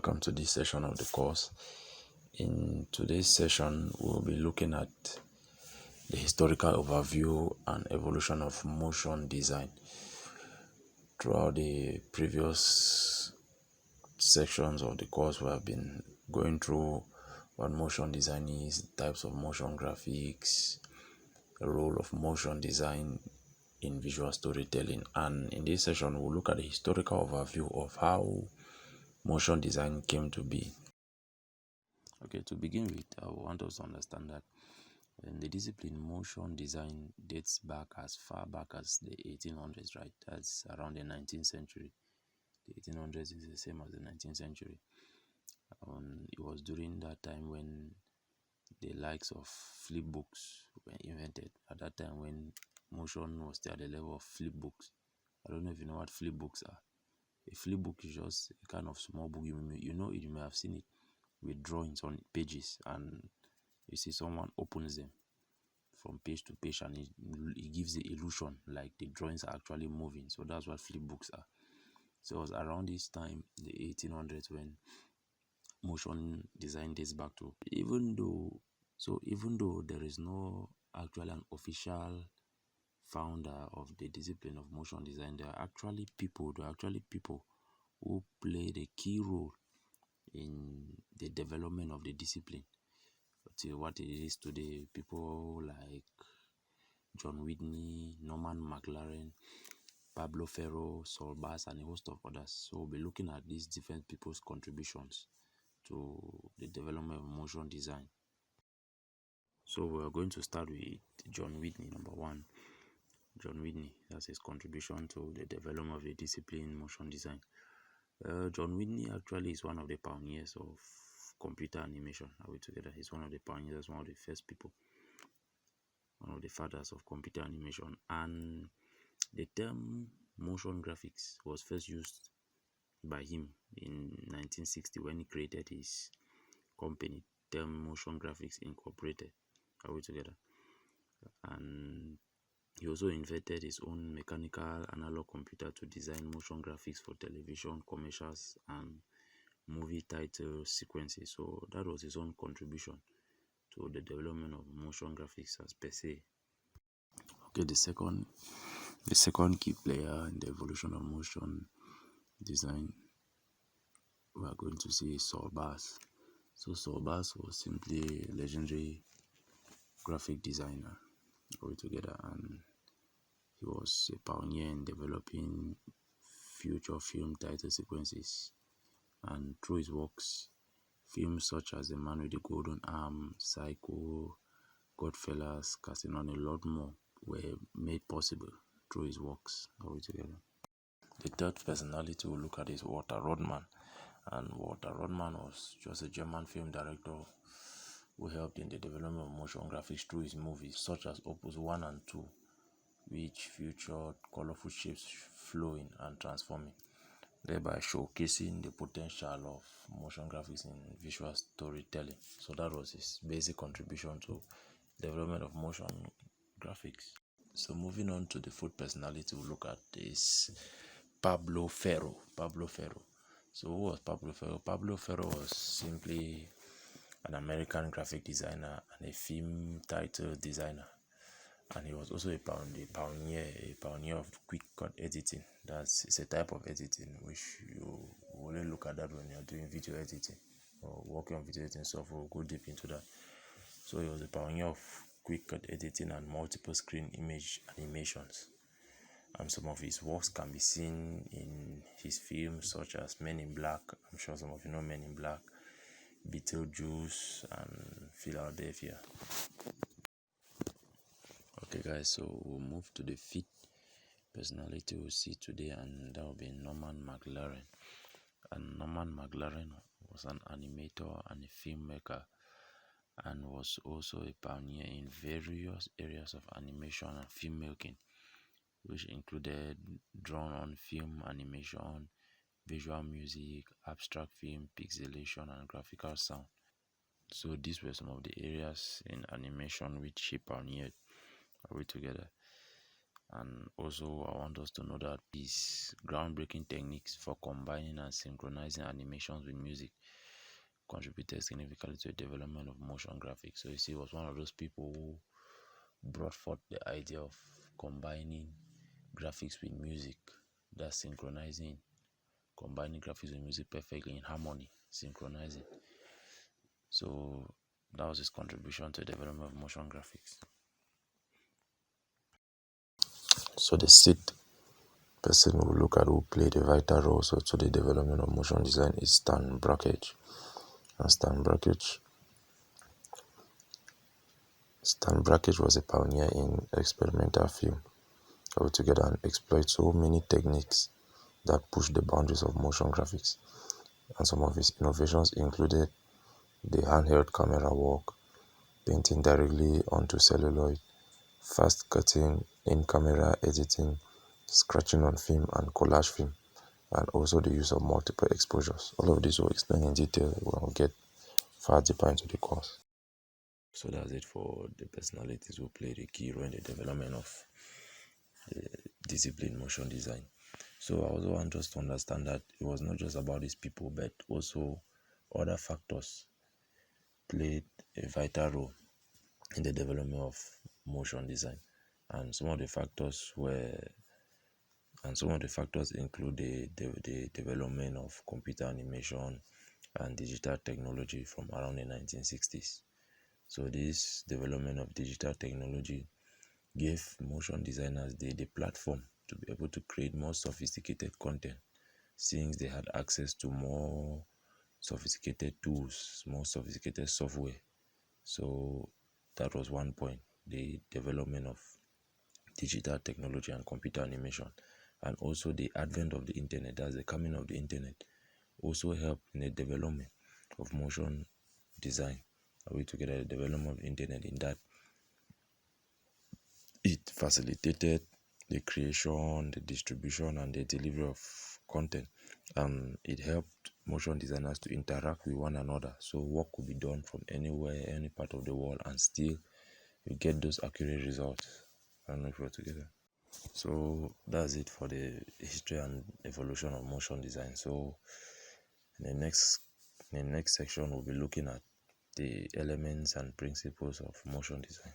welcome to this session of the course. In today's session, we'll be looking at the historical overview and evolution of motion design. Throughout the previous sections of the course, we have been going through what motion design is, types of motion graphics, the role of motion design in visual storytelling, and in this session, we'll look at the historical overview of how motion design came to be. Okay, to begin with, I want us to understand that the discipline motion design dates back as far back as the 1800s, right? That's around the 19th century. The 1800s is the same as the 19th century. It was during that time when the likes of flip books were invented. At that time when motion was still at the level of flip books. I don't know if you know what flip books are. A flip book is just a kind of small book. You may have seen it with drawings on pages, and you see someone opens them from page to page, and it gives the illusion like the drawings are actually moving. So that's what flip books are. So it was around this time, the 1800s, when motion design dates back to. Even though there is no actually an official founder of the discipline of motion design, there are actually people who played a key role in the development of the discipline to what it is today. People like John Whitney, Norman McLaren, Pablo Ferro, Saul Bass, and a host of others. So we'll be looking at these different people's contributions to the development of motion design. So we're going to start with John Whitney, number one. John Whitney, that's his contribution to the development of the discipline motion design. John Whitney actually is one of the pioneers of computer animation. Are we together? He's one of the pioneers, one of the first people, one of the fathers of computer animation. And the term motion graphics was first used by him in 1960 when he created his company, Term Motion Graphics Incorporated. Are we together? And he also invented his own mechanical analog computer to design motion graphics for television, commercials, and movie title sequences. So that was his own contribution to the development of motion graphics as per se. Okay, the second key player in the evolution of motion design we are going to see Saul Bass. So Saul Bass was simply a legendary graphic designer altogether, and he was a pioneer in developing future film title sequences. And through his works, films such as The Man with the Golden Arm, Psycho, Godfellas, Casino, and a lot more were made possible through his works altogether. The third personality we'll look at is Walter Rodman. And Walter Rodman was just a German film director who helped in the development of motion graphics through his movies such as Opus 1 and 2, which featured colorful shapes flowing and transforming, thereby showcasing the potential of motion graphics in visual storytelling. So that was his basic contribution to development of motion graphics. So moving on to the fourth personality we'll look at is Pablo Ferro. So who was Pablo Ferro? Pablo Ferro was simply an American graphic designer and a film title designer. And he was also a pioneer of quick cut editing. It's a type of editing which you only look at that when you're doing video editing or working on video editing software. We'll go deep into that. So he was a pioneer of quick cut editing and multiple screen image animations. And some of his works can be seen in his films such as Men in Black. I'm sure some of you know Men in Black, Beetlejuice, and Philadelphia. Okay guys, so we'll move to the fifth personality we'll see today, and that will be Norman McLaren. And Norman McLaren was an animator and a filmmaker, and was also a pioneer in various areas of animation and filmmaking, which included drawn-on film animation, visual music, abstract film, pixelation, and graphical sound. So these were some of the areas in animation which he pioneered. Are we together? And also, I want us to know that these groundbreaking techniques for combining and synchronizing animations with music contributed significantly to the development of motion graphics. So you see, he was one of those people who brought forth the idea of combining graphics with music, that's synchronizing, combining graphics with music perfectly in harmony, synchronizing. So that was his contribution to the development of motion graphics. So the sixth person we'll look at who played a vital role also to the development of motion design is Stan Brakhage. And Stan Brakhage was a pioneer in experimental film altogether and exploit so many techniques that push the boundaries of motion graphics. And some of his innovations included the handheld camera work, painting directly onto celluloid, fast cutting, in-camera editing, scratching on film and collage film, and also the use of multiple exposures. All of this will explain in detail when we get far deeper into the course. So that's it for the personalities who played a key role in the development of the discipline motion design. So I also want us to understand that it was not just about these people, but also other factors played a vital role in the development of motion design. And some of the factors include the development of computer animation and digital technology from around the 1960s. So this development of digital technology gave motion designers the platform to be able to create more sophisticated content, since they had access to more sophisticated tools, more sophisticated software. So that was one point, the development of digital technology and computer animation. And also the advent of the internet, that's the coming of the internet, also helped in the development of motion design. Are we together? The development of the internet, in that it facilitated the creation, the distribution, and the delivery of content. It helped motion designers to interact with one another. So work could be done from anywhere, any part of the world, and still you get those accurate results. I don't know if we're together. So that's it for the history and evolution of motion design. So in the next section, we'll be looking at the elements and principles of motion design.